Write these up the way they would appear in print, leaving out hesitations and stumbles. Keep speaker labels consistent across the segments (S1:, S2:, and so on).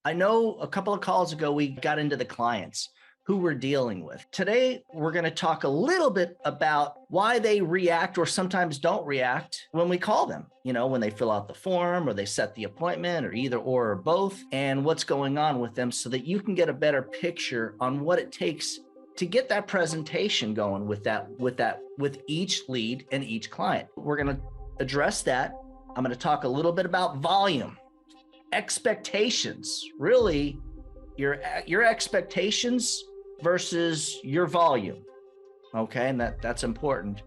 S1: I know a couple of calls ago, we got into the clients who we're dealing with. Today, we're going to talk a little bit about why they react or sometimes don't react when we call them, when they fill out the form or they set the appointment or either or both, and what's going on with them so that you can get a better picture on what it takes to get that presentation going with each lead and each client. We're going to address that. I'm going to talk a little bit about volume, expectations, really your expectations versus your volume. Okay. And that's important.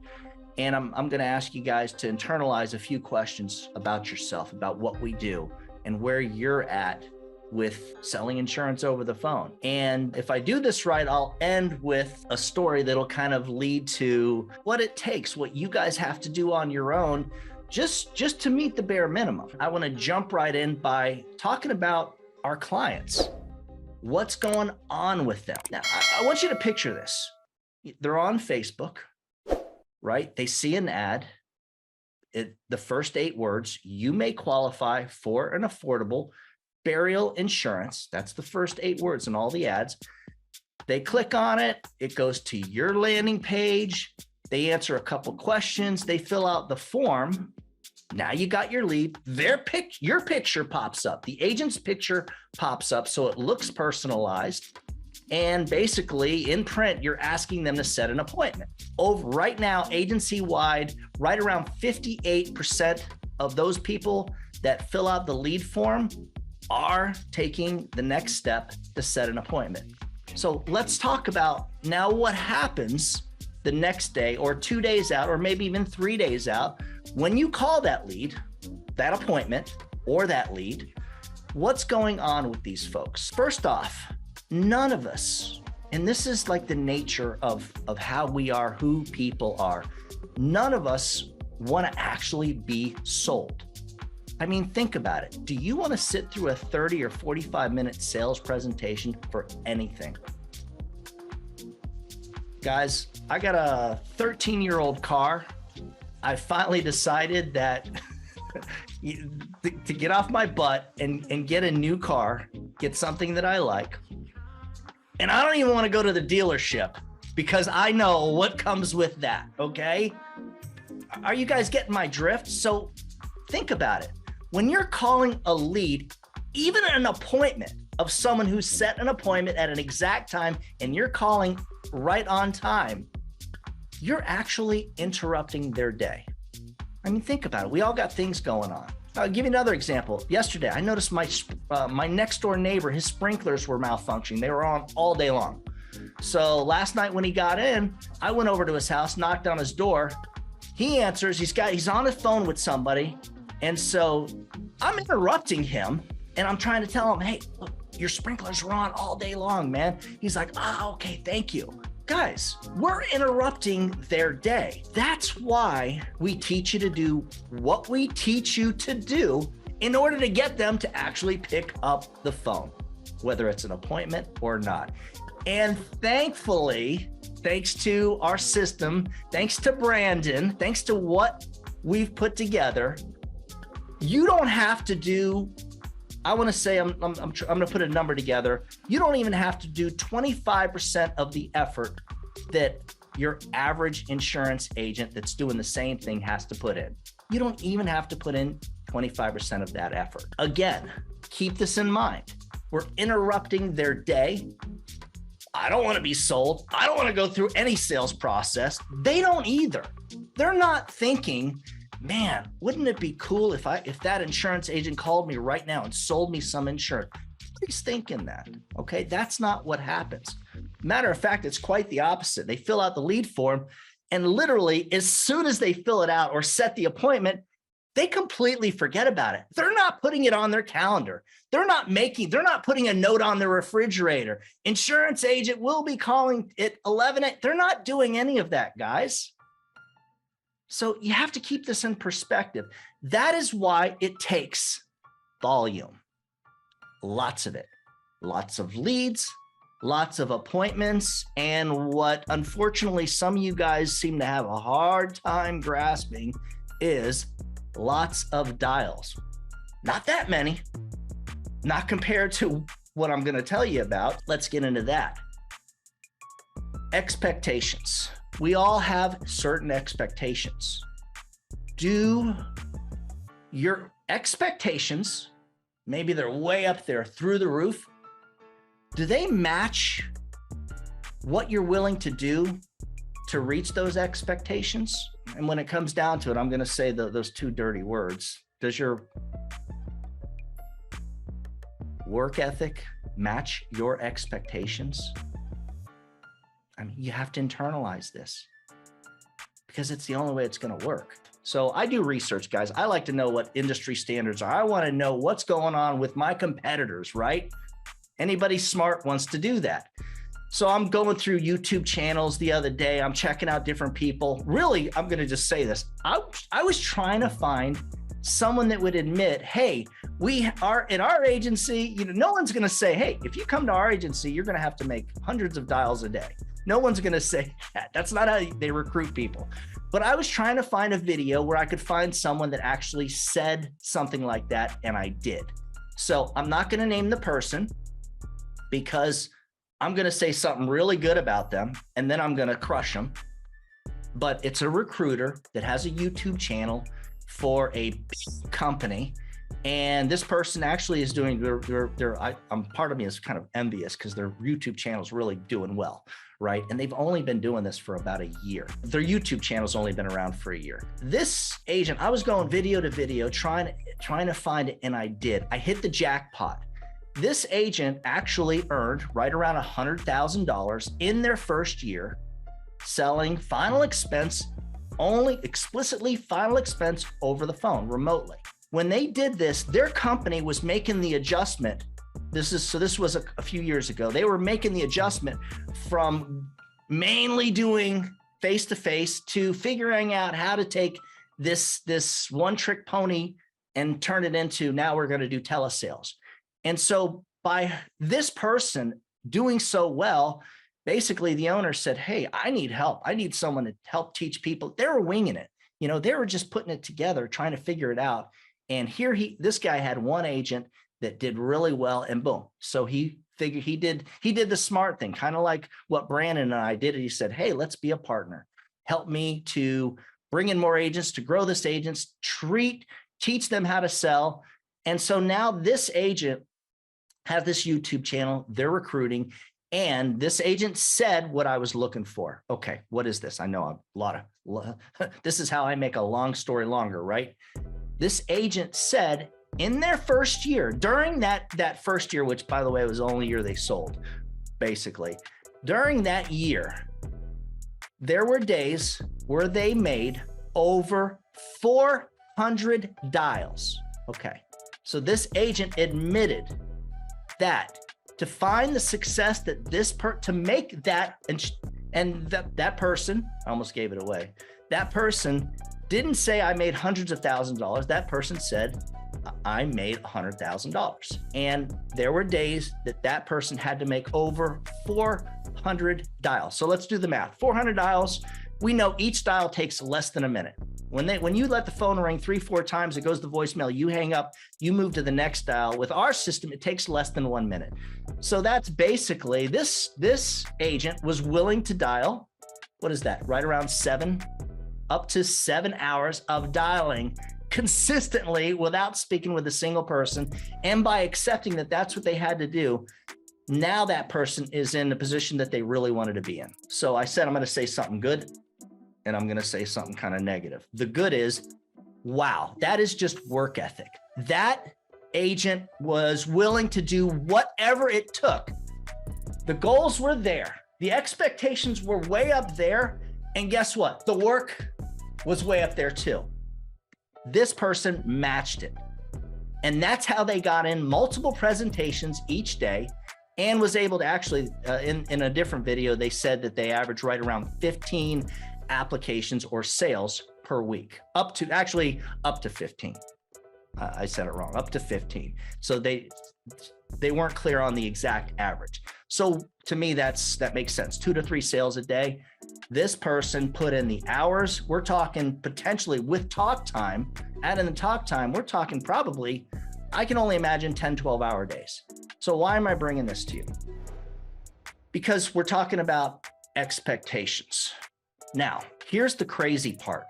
S1: And I'm going to ask you guys to internalize a few questions about yourself, about what we do and where you're at with selling insurance over the phone. And if I do this right, I'll end with a story that'll kind of lead to what it takes, what you guys have to do on your own, just to meet the bare minimum. I want to jump right in by talking about our clients. What's going on with them? Now, I want you to picture this. They're on Facebook, right? They see an ad. The first 8 words, you may qualify for an affordable burial insurance. That's the first 8 words in all the ads. They click on it. It goes to your landing page. They answer a couple questions. They fill out the form. Now you got your lead. Your picture pops up. The agent's picture pops up, so it looks personalized. And basically, in print, you're asking them to set an appointment. Right now, agency-wide, right around 58% of those people that fill out the lead form are taking the next step to set an appointment. So let's talk about now what happens the next day or 2 days out, or maybe even 3 days out, when you call that lead, that appointment, or that lead. What's going on with these folks? First off, none of us, and this is like the nature of how we are, who people are, none of us want to actually be sold. I mean, think about it. Do you want to sit through a 30 or 45-minute sales presentation for anything? Guys, I got a 13-year-old car. I finally decided that to get off my butt and get a new car, get something that I like. And I don't even want to go to the dealership because I know what comes with that, okay? Are you guys getting my drift? So think about it. When you're calling a lead, even an appointment of someone who set an appointment at an exact time and you're calling right on time, you're actually interrupting their day. I mean, think about it. We all got things going on. I'll give you another example. Yesterday, I noticed my next door neighbor, his sprinklers were malfunctioning. They were on all day long. So last night when he got in, I went over to his house, knocked on his door. He answers, he's on the phone with somebody. And so I'm interrupting him and I'm trying to tell him, hey, look, your sprinklers were on all day long, man. He's like, okay, thank you. Guys, we're interrupting their day. That's why we teach you to do what we teach you to do in order to get them to actually pick up the phone, whether it's an appointment or not. And thankfully, thanks to our system, thanks to Brandon, thanks to what we've put together, you don't have to do, I want to say, I'm going to put a number together. You don't even have to do 25% of the effort that your average insurance agent that's doing the same thing has to put in. You don't even have to put in 25% of that effort. Again, keep this in mind. We're interrupting their day. I don't want to be sold. I don't want to go through any sales process. They don't either. They're not thinking, man, wouldn't it be cool if that insurance agent called me right now and sold me some insurance? Nobody's thinking that, okay? That's not what happens. Matter of fact, it's quite the opposite. They fill out the lead form and literally as soon as they fill it out or set the appointment, they completely forget about it. They're not putting it on their calendar. They're not putting a note on their refrigerator. Insurance agent will be calling at 11. They're not doing any of that, guys. So you have to keep this in perspective. That is why it takes volume. Lots of it. Lots of leads, lots of appointments, and what unfortunately some of you guys seem to have a hard time grasping is lots of dials. Not that many, Not compared to what I'm going to tell you about. Let's get into that. Expectations. We all have certain expectations. Do your expectations, maybe they're way up there through the roof, do they match what you're willing to do to reach those expectations? And when it comes down to it, I'm going to say those two dirty words. Does your work ethic match your expectations? I mean, you have to internalize this because it's the only way it's going to work. So I do research, guys. I like to know what industry standards are. I want to know what's going on with my competitors, right? Anybody smart wants to do that. So I'm going through YouTube channels the other day. I'm checking out different people. Really, I'm going to just say this. I was trying to find someone that would admit, hey, we are in our agency, no one's going to say, hey, if you come to our agency, you're going to have to make hundreds of dials a day. No one's going to say that. That's not how they recruit people. But I was trying to find a video where I could find someone that actually said something like that, and I did. So I'm not going to name the person because I'm going to say something really good about them, and then I'm going to crush them. But it's a recruiter that has a YouTube channel for a big company. And this person actually is doing I'm part of me is kind of envious because their YouTube channel is really doing well, right? And they've only been doing this for about a year. Their YouTube channel's only been around for a year. This agent, I was going video to video, trying to find it, and I did. I hit the jackpot. This agent actually earned right around $100,000 in their first year selling final expense, only explicitly final expense over the phone remotely. When they did this, their company was making the adjustment. This was a few years ago. They were making the adjustment from mainly doing face-to-face to figuring out how to take this one-trick pony and turn it into, now we're going to do telesales. And so by this person doing so well, basically the owner said, hey, I need help. I need someone to help teach people. They were winging it. They were just putting it together, trying to figure it out. And here this guy had one agent that did really well, and boom. So he figured he did the smart thing, kind of like what Brandon and I did. He said, hey, let's be a partner. Help me to bring in more agents, to grow this agents, teach them how to sell. And so now this agent has this YouTube channel, they're recruiting, and this agent said what I was looking for. Okay, what is this? I know this is how I make a long story longer, right? This agent said in their first year, during that first year, which by the way was the only year they sold, basically, during that year, there were days where they made over 400 dials. Okay, so this agent admitted that to find the success that to make that, and that person, I almost gave it away. That person didn't say I made hundreds of thousands of dollars. That person said I made $100,000. And there were days that person had to make over 400 dials. So let's do the math. 400 dials. We know each dial takes less than a minute. When you let the phone ring 3-4 times, it goes to voicemail, you hang up, you move to the next dial. With our system, it takes less than 1 minute. So that's basically this agent was willing to dial, what is that? Right around up to 7 hours of dialing consistently without speaking with a single person. And by accepting that that's what they had to do, now that person is in the position that they really wanted to be in. So I said, I'm going to say something good and I'm going to say something kind of negative. The good is, wow, that is just work ethic. That agent was willing to do whatever it took. The goals were there. The expectations were way up there. And guess what? The work was way up there too. This person matched it. And that's how they got in multiple presentations each day and was able to actually, in a different video, they said that they average right around 15 applications or sales per week, up to 15. I said it wrong, up to 15. So they weren't clear on the exact average. So to me, that makes sense. 2 to 3 sales a day. This person put in the hours. We're talking potentially with talk time, add in the talk time, we're talking probably I can only imagine 10, 12-hour days. So why am I bringing this to you? Because we're talking about expectations. Now, here's the crazy part.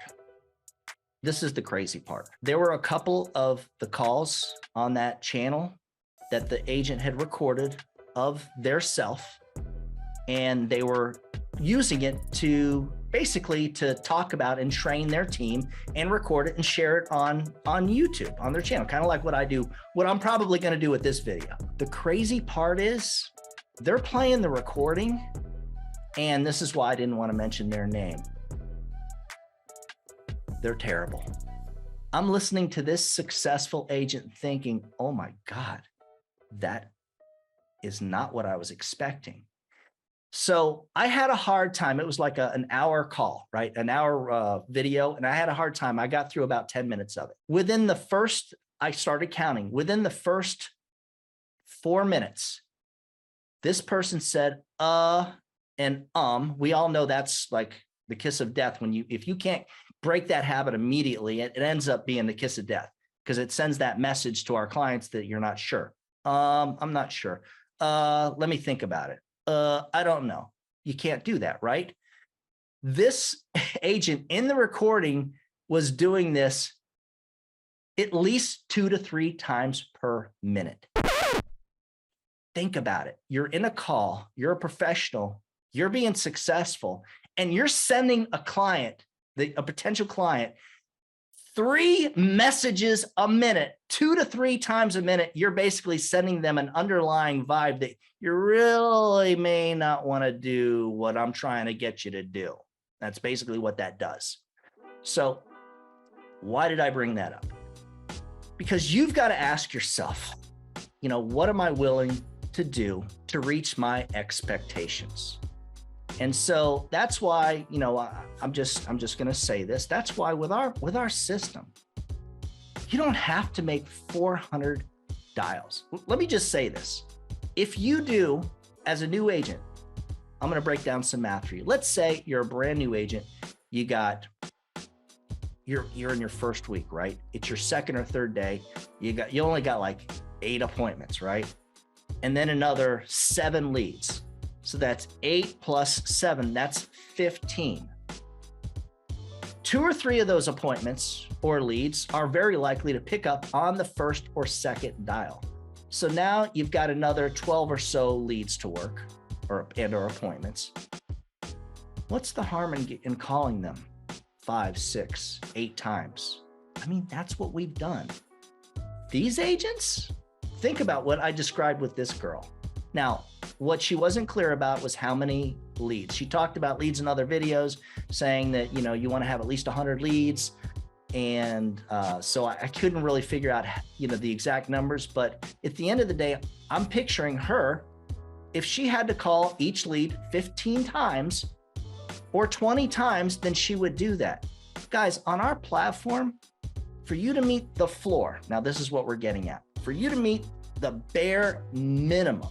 S1: This is the crazy part. There were a couple of the calls on that channel that the agent had recorded of their self, and they were using it to basically to talk about and train their team and record it and share it on YouTube, on their channel, kind of like what I do, what I'm probably going to do with this video. The crazy part is they're playing the recording, and this is why I didn't want to mention their name. They're terrible. I'm listening to this successful agent thinking, oh my God, that is not what I was expecting. So I had a hard time. It was like an hour call, right? An hour video. And I had a hard time. I got through about 10 minutes of it. Within the first, I started counting. Within the first 4 minutes, this person said, and we all know that's like the kiss of death. If you can't break that habit immediately, it ends up being the kiss of death because it sends that message to our clients that you're not sure. I'm not sure. Let me think about it. I don't know. You can't do that, right? This agent in the recording was doing this at least 2 to 3 times per minute. Think about it. You're in a call, you're a professional, you're being successful, and you're sending a client, a potential client, 3 messages a minute, 2 to 3 times a minute. You're basically sending them an underlying vibe that you really may not want to do what I'm trying to get you to do. That's basically what that does. So why did I bring that up? Because you've got to ask yourself, what am I willing to do to reach my expectations? And so that's why, I'm just going to say this. That's why with our system, you don't have to make 400 dials. Let me just say this. If you do, as a new agent, I'm going to break down some math for you. Let's say you're a brand new agent. You're in your first week, right? It's your second or third day. You only got like 8 appointments, right? And then another 7 leads. So that's 8 plus 7, that's 15. 2 or 3 of those appointments or leads are very likely to pick up on the first or second dial. So now you've got another 12 or so leads to work or appointments. What's the harm in calling them 5, 6, 8 times? I mean, that's what we've done. These agents, think about what I described with this girl. Now, what she wasn't clear about was how many leads. She talked about leads in other videos, saying that, you want to have at least 100 leads. And so I couldn't really figure out, the exact numbers. But at the end of the day, I'm picturing her, if she had to call each lead 15 times or 20 times, then she would do that. Guys, on our platform, for you to meet the floor, now this is what we're getting at, for you to meet the bare minimum,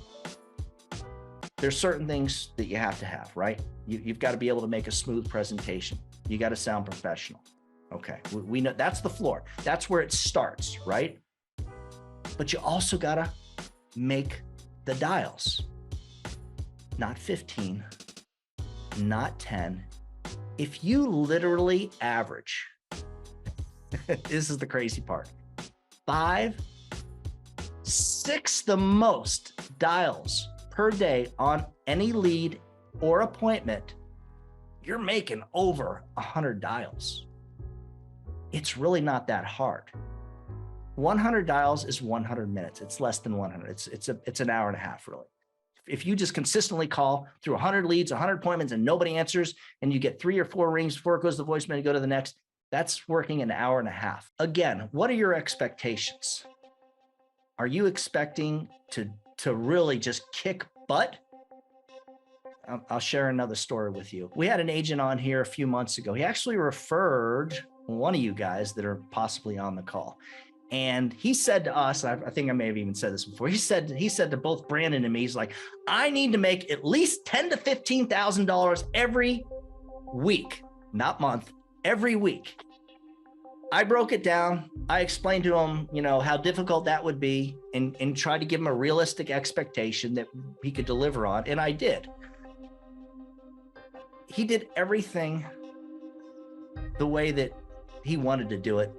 S1: there's certain things that you have to have, right? You've got to be able to make a smooth presentation. You got to sound professional. Okay, we know that's the floor. That's where it starts, right? But you also got to make the dials. Not 15, not 10. If you literally average, this is the crazy part, 5, 6 the most dials per day on any lead or appointment, you're making over 100 dials. It's really not that hard. 100 dials is 100 minutes. It's less than 100. It's an hour and a half, really. If you just consistently call through 100 leads, 100 appointments, and nobody answers, and you get 3 or 4 rings before it goes to voicemail, you go to the next, that's working an hour and a half. Again, what are your expectations? Are you expecting to really just kick butt? I'll share another story with you. We had an agent on here a few months ago. He actually referred one of you guys that are possibly on the call. And he said to us, I think I may have even said this before. He said to both Brandon and me, he's like, I need to make at least $10,000 to $15,000 every week, not month, every week. I broke it down. I explained to him, how difficult that would be and tried to give him a realistic expectation that he could deliver on. And I did. He did everything the way that he wanted to do it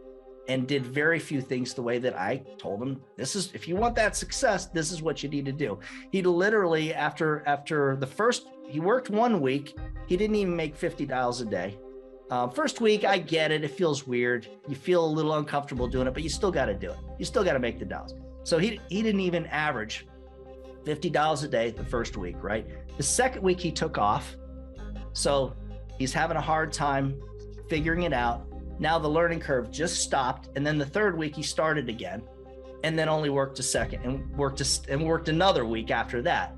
S1: and did very few things the way that I told him, if you want that success, this is what you need to do. He literally, after he worked 1 week, he didn't even make 50 dials a day. First week, I get it. It feels weird. You feel a little uncomfortable doing it, but you still got to do it. You still got to make the dials. So he didn't even average 50 dials a day the first week, right? The second week he took off. So he's having a hard time figuring it out. Now the learning curve just stopped. And then the third week he started again and then only worked a second and worked another week after that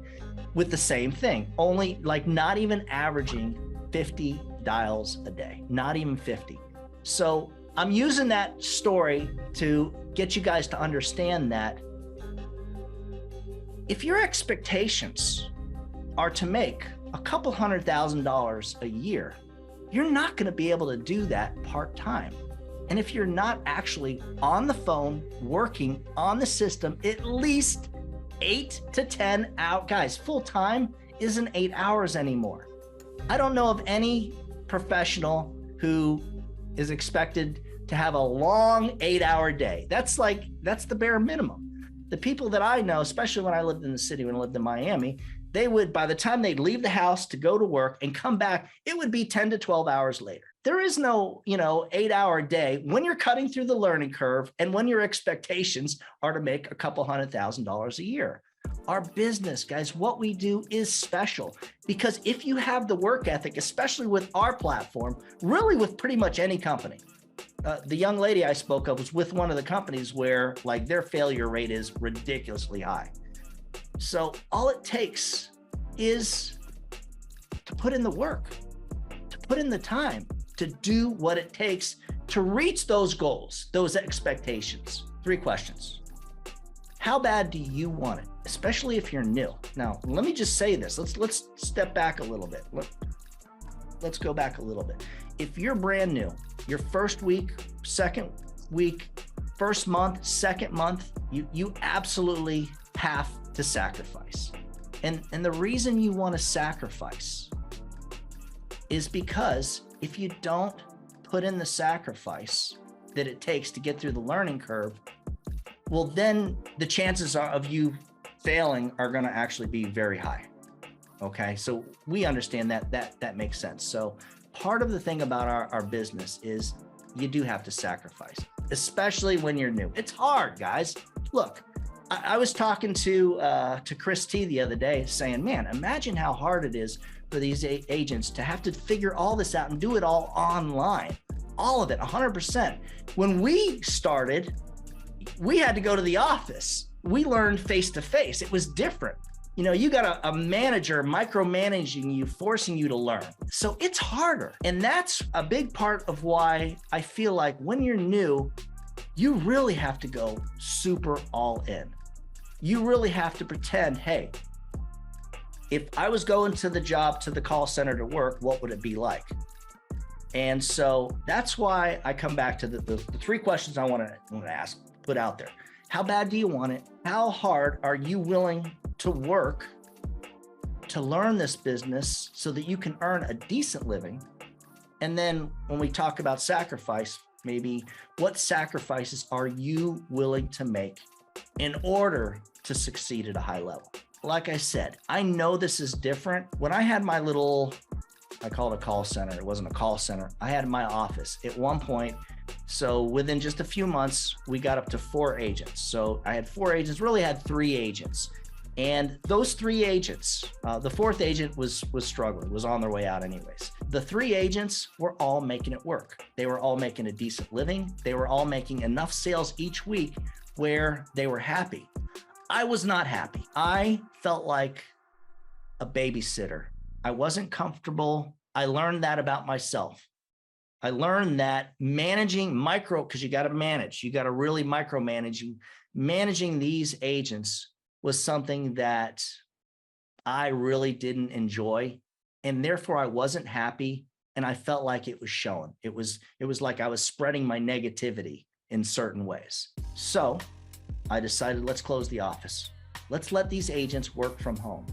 S1: with the same thing, only not even averaging 50 dials a day, not even 50. So I'm using that story to get you guys to understand that if your expectations are to make a couple $100,000 a year, you're not going to be able to do that part-time. And if you're not actually on the phone working on the system, at least 8 to 10 hours, guys, full-time isn't 8 hours anymore. I don't know of any professional who is expected to have a long 8-hour day. That's the bare minimum. The people that I know, especially when I lived in the city, when I lived in Miami, they would, by the time they'd leave the house to go to work and come back, it would be 10 to 12 hours later. There is no, 8-hour day when you're cutting through the learning curve and when your expectations are to make a couple $100,000 a year. Our business, guys, what we do is special because if you have the work ethic, especially with our platform, really with pretty much any company. The young lady I spoke of was with one of the companies where their failure rate is ridiculously high. So all it takes is to put in the work, to put in the time, to do what it takes to reach those goals, those expectations. 3 questions. How bad do you want it, especially if you're new? Now, let me just say this. Let's step back a little bit. Let's go back a little bit. If you're brand new, your first week, second week, first month, second month, you absolutely have to sacrifice. And the reason you want to sacrifice is because if you don't put in the sacrifice that it takes to get through the learning curve, well, then the chances of you failing are going to actually be very high. Okay, so we understand that makes sense. So part of the thing about our business is you do have to sacrifice, especially when you're new. It's hard, guys. Look, I was talking to Chris T the other day saying, man, imagine how hard it is for these agents to have to figure all this out and do it all online, all of it, 100%. When we started, we had to go to the office. We learned face-to-face. It was different. You got a manager micromanaging you, forcing you to learn. So it's harder. And that's a big part of why I feel like when you're new, you really have to go super all in. You really have to pretend, hey, if I was going to the call center to work, what would it be like? And so that's why I come back to the 3 questions I want to ask, put out there. How bad do you want it? How hard are you willing to work to learn this business so that you can earn a decent living? And then when we talk about sacrifice, maybe what sacrifices are you willing to make in order to succeed at a high level? Like I said, I know this is different. When I had my I call it a call center. It wasn't a call center. I had my office at one point. So within just a few months, we got up to 4 agents. So I had 4 agents, really had 3 agents. And those 3 agents, the 4th agent was struggling, was on their way out anyways. The 3 agents were all making it work. They were all making a decent living. They were all making enough sales each week where they were happy. I was not happy. I felt like a babysitter. I wasn't comfortable. I learned that about myself. I learned that managing because you got to manage, you got to really micromanage. Managing these agents was something that I really didn't enjoy. And therefore I wasn't happy And I felt like it was showing. It was like I was spreading my negativity in certain ways. So I decided, let's close the office. Let's let these agents work from home.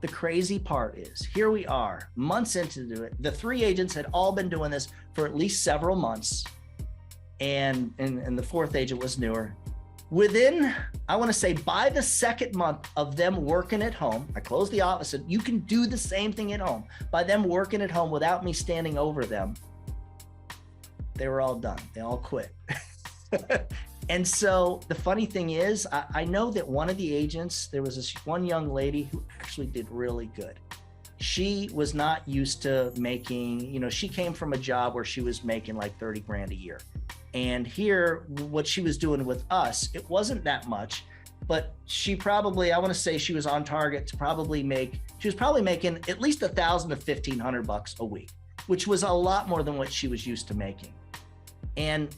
S1: The crazy part is, here we are, months into it. The 3 agents had all been doing this for at least several months. And the 4th agent was newer. Within, I want to say by the 2nd month of them working at home, I closed the office, and you can do the same thing at home. By them working at home without me standing over them, they were all done. They all quit. And so the funny thing is, I know that one of the agents, there was this one young lady who actually did really good. She was not used to making, she came from a job where she was making like 30 grand a year. And here, what she was doing with us, it wasn't that much, but she probably, I want to say she was on target to probably she was probably making at least $1,000 to $1,500 a week, which was a lot more than what she was used to making. And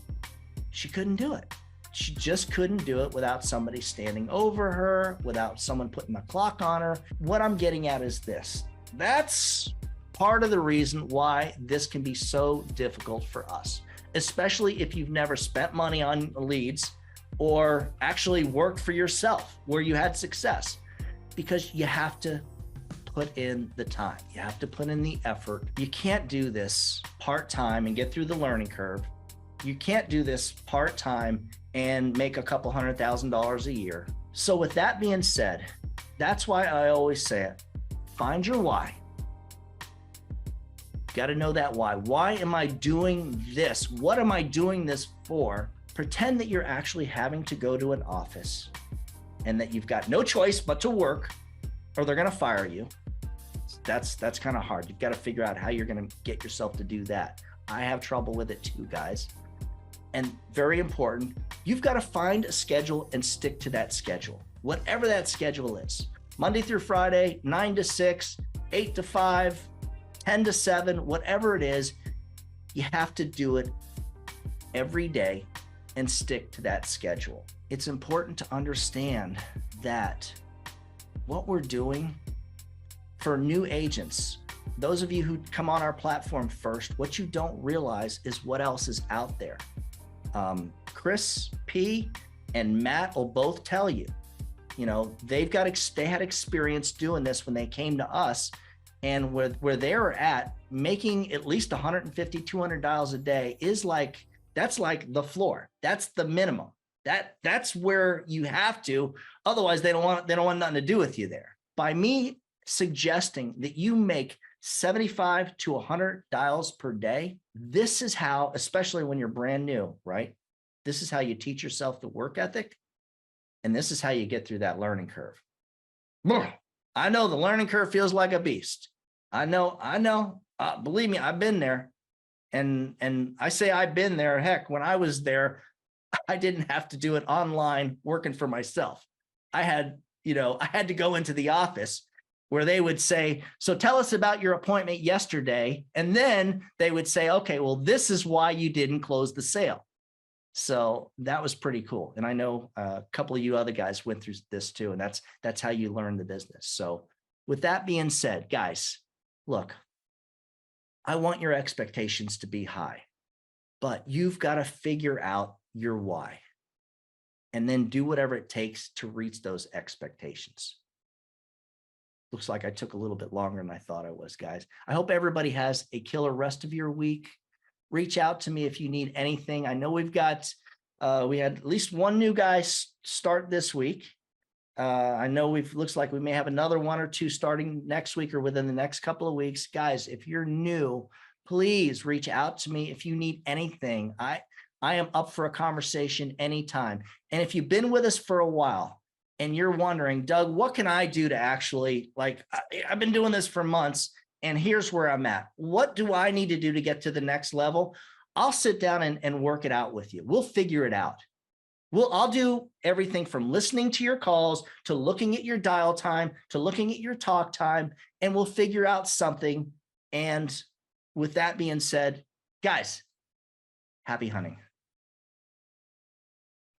S1: she couldn't do it. She just couldn't do it without somebody standing over her, without someone putting a clock on her. What I'm getting at is this. That's part of the reason why this can be so difficult for us, especially if you've never spent money on leads or actually worked for yourself where you had success, because you have to put in the time. You have to put in the effort. You can't do this part-time and get through the learning curve. You can't do this part-time and make a couple $100,000 a year. So with that being said, that's why I always say it. Find your why. Got to know that why. Why am I doing this? What am I doing this for? Pretend that you're actually having to go to an office and that you've got no choice but to work, or they're going to fire you. That's kind of hard. You've got to figure out how you're going to get yourself to do that. I have trouble with it too, guys. And very important, you've got to find a schedule and stick to that schedule, whatever that schedule is. Monday through Friday, 9 to 6, 8 to 5, 10 to 7, whatever it is, you have to do it every day and stick to that schedule. It's important to understand that what we're doing for new agents, those of you who come on our platform first, what you don't realize is what else is out there. Chris P and Matt will both tell you, they had experience doing this when they came to us, and where they were at, making at least $150, $200 a day that's like the floor. That's the minimum. That's where you have to. Otherwise, they don't want nothing to do with you there. By me suggesting that you make 75 to 100 dials per day, this is how, especially when you're brand new, right? This is how you teach yourself the work ethic, and this is how you get through that learning curve. I know the learning curve feels like a beast. I know. Believe me, I've been there. And I say I've been there. Heck, when I was there, I didn't have to do it online working for myself. I had to go into the office where they would say, so tell us about your appointment yesterday. And then they would say, okay, well, this is why you didn't close the sale. So that was pretty cool. And I know a couple of you other guys went through this too. And that's how you learn the business. So with that being said, guys, look, I want your expectations to be high, but you've got to figure out your why and then do whatever it takes to reach those expectations. Looks like I took a little bit longer than I thought I was, guys. I hope everybody has a killer rest of your week. Reach out to me if you need anything. I know we had at least one new guy start this week. I know looks like we may have another 1 or 2 starting next week or within the next couple of weeks. Guys, if you're new, please reach out to me if you need anything. I am up for a conversation anytime. And if you've been with us for a while and you're wondering, Doug, what can I do to actually, I've been doing this for months and here's where I'm at. What do I need to do to get to the next level? I'll sit down and work it out with you. We'll figure it out. I'll do everything from listening to your calls to looking at your dial time to looking at your talk time, and we'll figure out something. And with that being said, guys, happy hunting.